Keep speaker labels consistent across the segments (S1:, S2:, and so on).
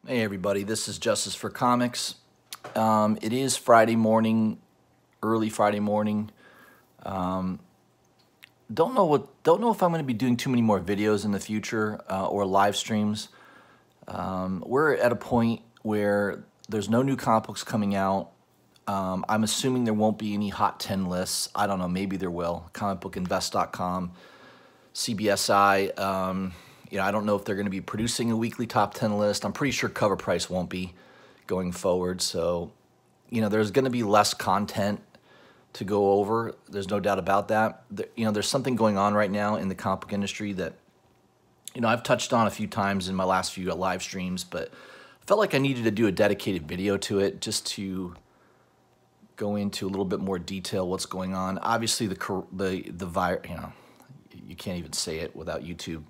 S1: Hey everybody, this is Justice for Comics. It is Friday morning, early Friday morning. Don't know if I'm going to be doing too many more videos in the future or live streams. We're at a point where there's no new comic books coming out. I'm assuming there won't be any hot 10 lists. I don't know, maybe there will. Comicbookinvest.com, CBSI. I don't know if they're going to be producing a weekly top 10 list. I'm pretty sure Cover Price won't be going forward. So, there's going to be less content to go over. There's no doubt about that. There's something going on right now in the comic book industry that, I've touched on a few times in my last few live streams, but I felt like I needed to do a dedicated video to it just to go into a little bit more detail what's going on. Obviously, the virus, you can't even say it without YouTube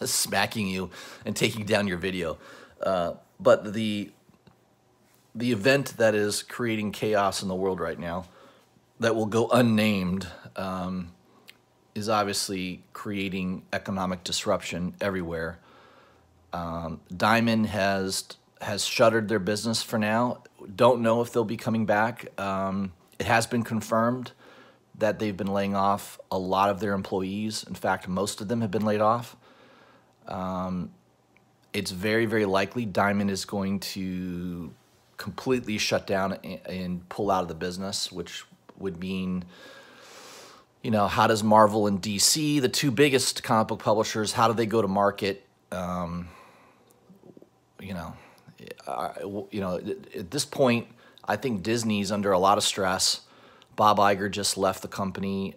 S1: smacking you and taking down your video. But the event that is creating chaos in the world right now, that will go unnamed, is obviously creating economic disruption everywhere. Diamond has shuttered their business for now. Don't know if they'll be coming back. It has been confirmed that they've been laying off a lot of their employees. In fact, most of them have been laid off. It's very, very likely Diamond is going to completely shut down and pull out of the business, which would mean, how does Marvel and DC, the two biggest comic book publishers, how do they go to market? At this point, I think Disney's under a lot of stress. Bob Iger just left the company.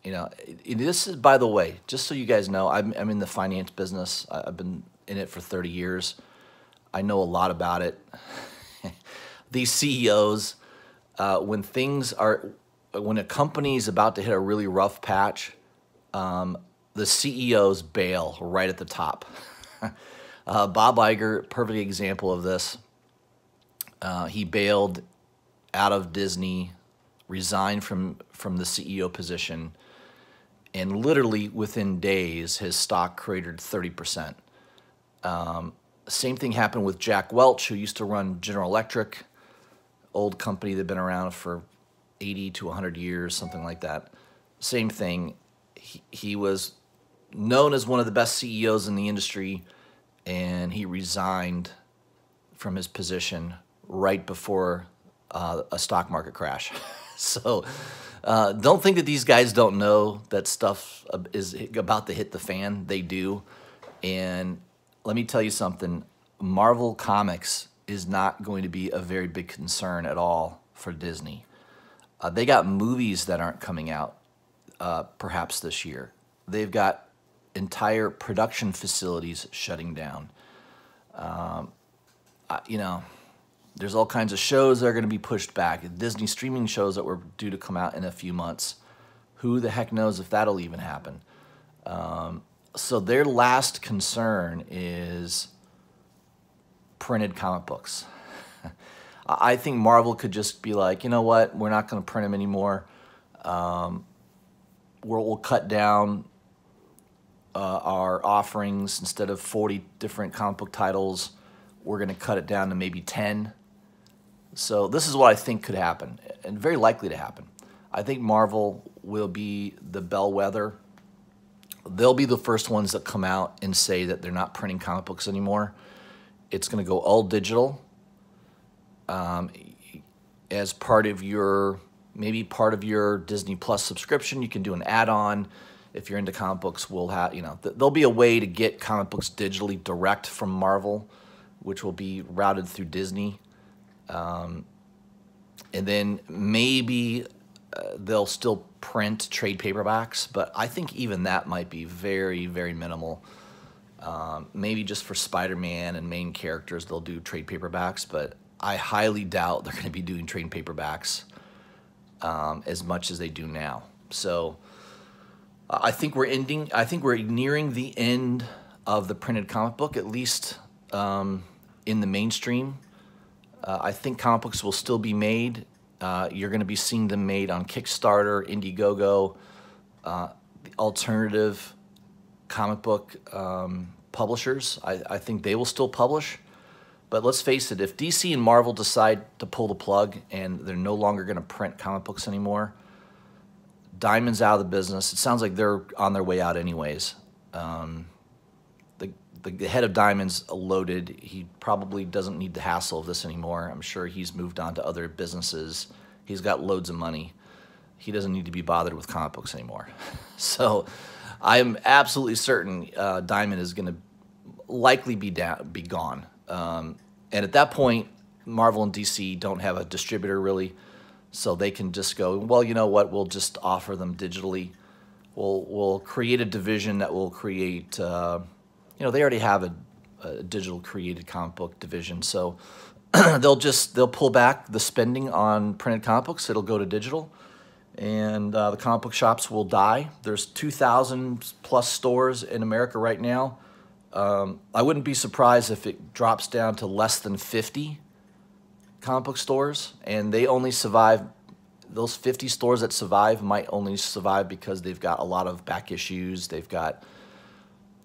S1: This is, by the way, just so you guys know, I'm in the finance business. I've been in it for 30 years. I know a lot about it. These CEOs, when a company is about to hit a really rough patch, the CEOs bail right at the top. Bob Iger, perfect example of this. He bailed out of Disney, resigned from the CEO position, and literally within days, his stock cratered 30%. Same thing happened with Jack Welch, who used to run General Electric, old company that had been around for 80 to 100 years, something like that. Same thing. He was known as one of the best CEOs in the industry, and he resigned from his position right before a stock market crash. So don't think that these guys don't know that stuff is about to hit the fan. They do. And let me tell you something. Marvel Comics is not going to be a very big concern at all for Disney. They got movies that aren't coming out perhaps this year. They've got entire production facilities shutting down. There's all kinds of shows that are going to be pushed back. Disney streaming shows that were due to come out in a few months. Who the heck knows if that'll even happen? So their last concern is printed comic books. I think Marvel could just be like, you know what, we're not going to print them anymore. We'll cut down our offerings. Instead of 40 different comic book titles, we're going to cut it down to maybe 10. So this is what I think could happen, and very likely to happen. I think Marvel will be the bellwether. They'll be the first ones that come out and say that they're not printing comic books anymore. It's going to go all digital. As part of your Disney Plus subscription, you can do an add-on. If you're into comic books, we'll have, there'll be a way to get comic books digitally direct from Marvel, which will be routed through Disney. And then maybe they'll still print trade paperbacks, but I think even that might be very, very minimal. Maybe just for Spider-Man and main characters, they'll do trade paperbacks, but I highly doubt they're going to be doing trade paperbacks as much as they do now. So I think we're nearing the end of the printed comic book, at least in the mainstream. I think comic books will still be made. You're going to be seeing them made on Kickstarter, Indiegogo, the alternative comic book publishers. I think they will still publish. But let's face it, if DC and Marvel decide to pull the plug and they're no longer going to print comic books anymore, Diamond's out of the business. It sounds like they're on their way out anyways. The head of Diamond's loaded. He probably doesn't need the hassle of this anymore. I'm sure he's moved on to other businesses. He's got loads of money. He doesn't need to be bothered with comic books anymore. So I'm absolutely certain Diamond is going to likely be gone. And at that point, Marvel and DC don't have a distributor really, so they can just go, well, you know what, we'll just offer them digitally. We'll create a division that will create, they already have a digital created comic book division, so they'll pull back the spending on printed comic books. It'll go to digital, and the comic book shops will die. There's 2,000 plus stores in America right now. I wouldn't be surprised if it drops down to less than 50 comic book stores, and they only survive. Those 50 stores that survive might only survive because they've got a lot of back issues, they've got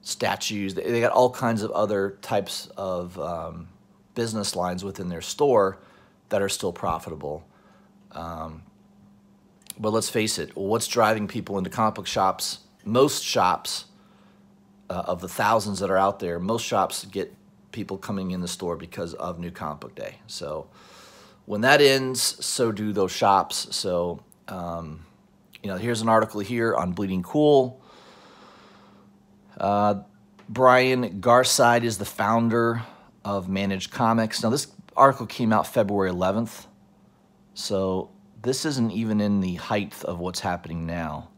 S1: statues, they got all kinds of other types of business lines within their store that are still profitable. But let's face it, what's driving people into comic book shops? Most shops, of the thousands that are out there, most shops get people coming in the store because of New Comic Book Day. So when that ends, so do those shops. So, here's an article here on Bleeding Cool. Brian Garside is the founder of Managed Comics. Now, this article came out February 11th, so this isn't even in the height of what's happening now.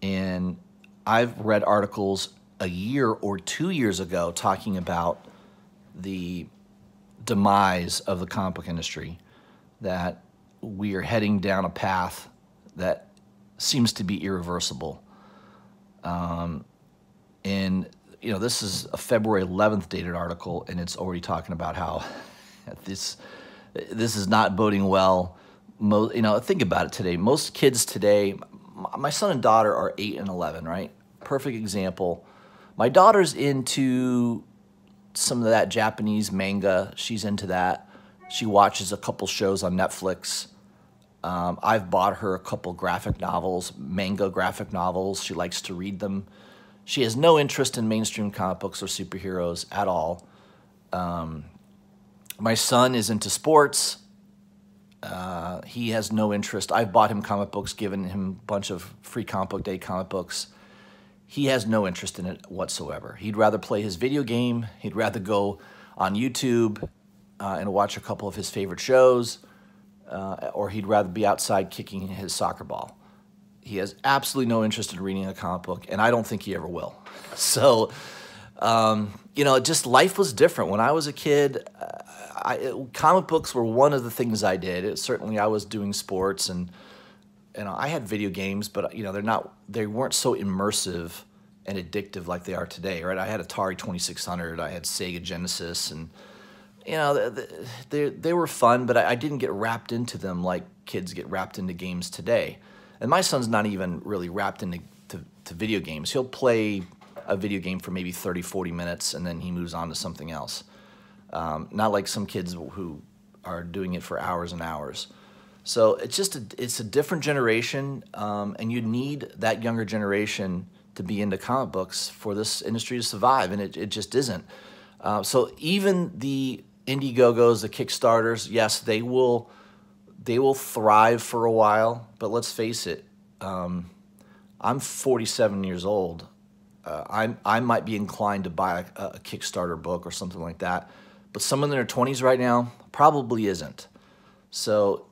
S1: And I've read articles a year or 2 years ago talking about the demise of the comic book industry, that we are heading down a path that seems to be irreversible. And this is a February 11th dated article, and it's already talking about how this is not boding well. Think about it today. Most kids today, my son and daughter are 8 and 11, right? Perfect example. My daughter's into some of that Japanese manga. She's into that. She watches a couple shows on Netflix. I've bought her a couple graphic novels, manga graphic novels. She likes to read them. She has no interest in mainstream comic books or superheroes at all. My son is into sports. He has no interest. I've bought him comic books, given him a bunch of free comic book day comic books. He has no interest in it whatsoever. He'd rather play his video game. He'd rather go on YouTube and watch a couple of his favorite shows, or he'd rather be outside kicking his soccer ball. He has absolutely no interest in reading a comic book, and I don't think he ever will. So, just life was different. When I was a kid, comic books were one of the things I did. Certainly I was doing sports, and I had video games, but they weren't so immersive and addictive like they are today, right? I had Atari 2600, I had Sega Genesis, and they were fun, but I didn't get wrapped into them like kids get wrapped into games today. And my son's not even really wrapped into video games. He'll play a video game for maybe 30, 40 minutes, and then he moves on to something else. Not like some kids who are doing it for hours and hours. So it's a different generation, and you need that younger generation to be into comic books for this industry to survive, and it just isn't. So even the Indiegogos, the Kickstarters, yes, they will thrive for a while, but let's face it, I'm 47 years old. I might be inclined to buy a Kickstarter book or something like that, but someone in their 20s right now probably isn't. So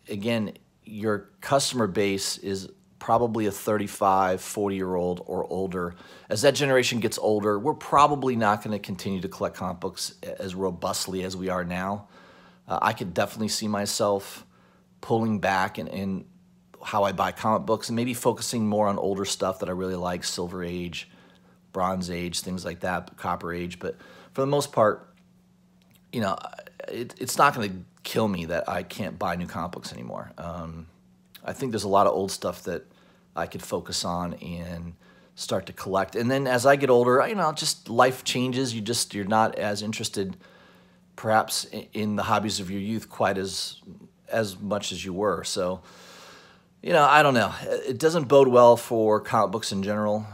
S1: again, your customer base is probably a 35, 40-year-old or older. As that generation gets older, we're probably not going to continue to collect comic books as robustly as we are now. I could definitely see myself pulling back in how I buy comic books and maybe focusing more on older stuff that I really like, Silver Age, Bronze Age, things like that, Copper Age. But for the most part, it's not going to kill me that I can't buy new comic books anymore. I think there's a lot of old stuff that I could focus on and start to collect. And then as I get older, just life changes. You're not as interested perhaps in the hobbies of your youth quite as much as you were. So, you know, I don't know. It doesn't bode well for comic books in general.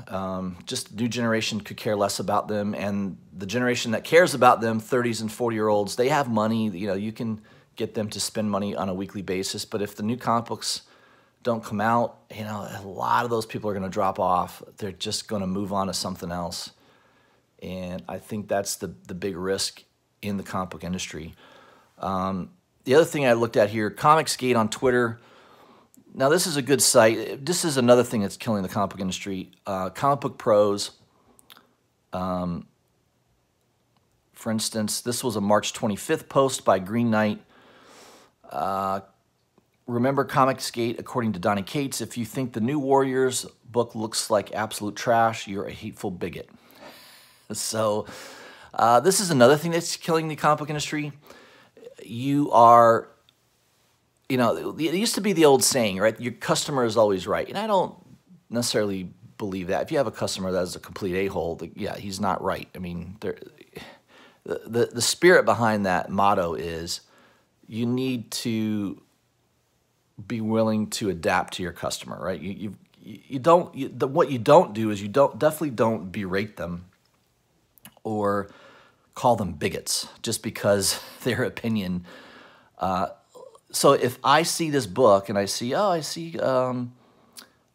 S1: Just the new generation could care less about them, and the generation that cares about them, 30s and 40-year-olds, they have money. You know, you can get them to spend money on a weekly basis. But if the new comic books don't come out, you know, a lot of those people are going to drop off. They're just going to move on to something else. And I think that's the big risk in the comic book industry. The other thing I looked at here, Comicsgate on Twitter. Now, this is a good site. This is another thing that's killing the comic book industry. Comic Book Pros. For instance, this was a March 25th post by Green Knight. Remember Comicsgate, according to Donny Cates, if you think the New Warriors book looks like absolute trash, you're a hateful bigot. So this is another thing that's killing the comic book industry. You are, you know, it used to be the old saying, right? Your customer is always right. And I don't necessarily believe that. If you have a customer that is a complete a-hole, yeah, he's not right. I mean, the spirit behind that motto is you need to be willing to adapt to your customer, right? What you don't do is definitely don't berate them or call them bigots just because their opinion. So if I see this book and I see a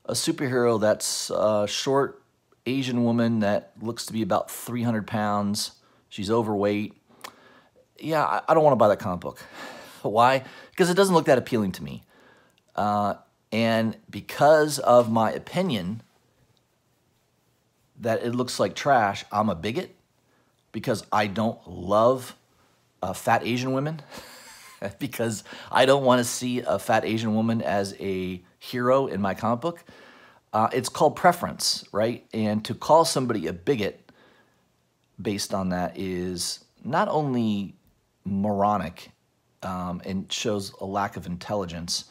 S1: superhero that's a short Asian woman that looks to be about 300 pounds, she's overweight, yeah, I don't want to buy that comic book. Why? Because it doesn't look that appealing to me. And because of my opinion that it looks like trash, I'm a bigot because I don't love fat Asian women, because I don't want to see a fat Asian woman as a hero in my comic book. It's called preference, right? And to call somebody a bigot based on that is not only moronic and shows a lack of intelligence,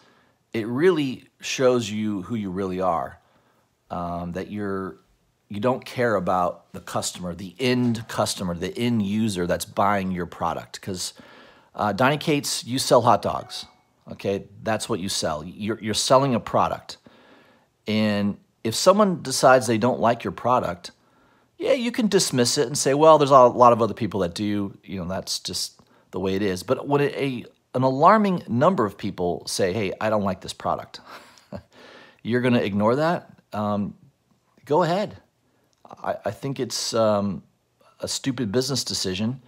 S1: it really shows you who you really are, that you don't care about the customer, the end user that's buying your product. Because Donny Cates, you sell hot dogs, okay? That's what you sell. You're selling a product. And if someone decides they don't like your product, yeah, you can dismiss it and say, well, there's a lot of other people that do. You know, that's just the way it is. But when an alarming number of people say, hey, I don't like this product, you're going to ignore that? Go ahead. I think it's a stupid business decision.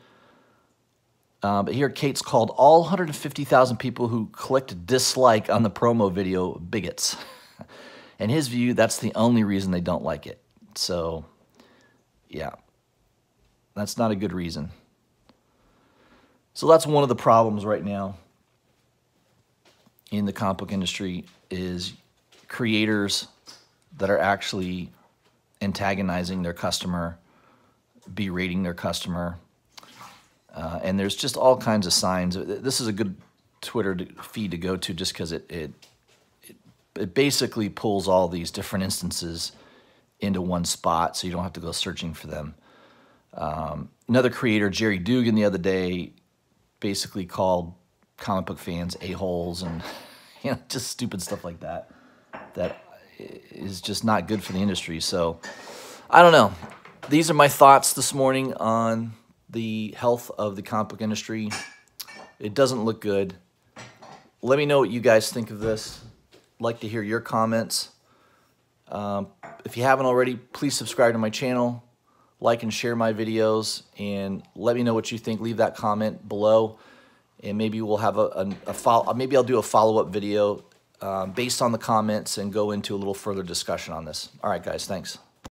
S1: But here, Cates called all 150,000 people who clicked dislike on the promo video bigots. In his view, that's the only reason they don't like it. So, yeah, that's not a good reason. So that's one of the problems right now in the comic book industry is creators that are actually antagonizing their customer, berating their customer. And there's just all kinds of signs. This is a good Twitter feed to go to just because it basically pulls all these different instances into one spot so you don't have to go searching for them. Another creator, Jerry Dugan, the other day basically called comic book fans a-holes and just stupid stuff like that is just not good for the industry. So I don't know. These are my thoughts this morning on the health of the comic book industry. It doesn't look good. Let me know what you guys think of this. I'd like to hear your comments. If you haven't already, please subscribe to my channel, like and share my videos, and let me know what you think. Leave that comment below, and maybe we'll have maybe I'll do a follow-up video based on the comments and go into a little further discussion on this. All right, guys, thanks.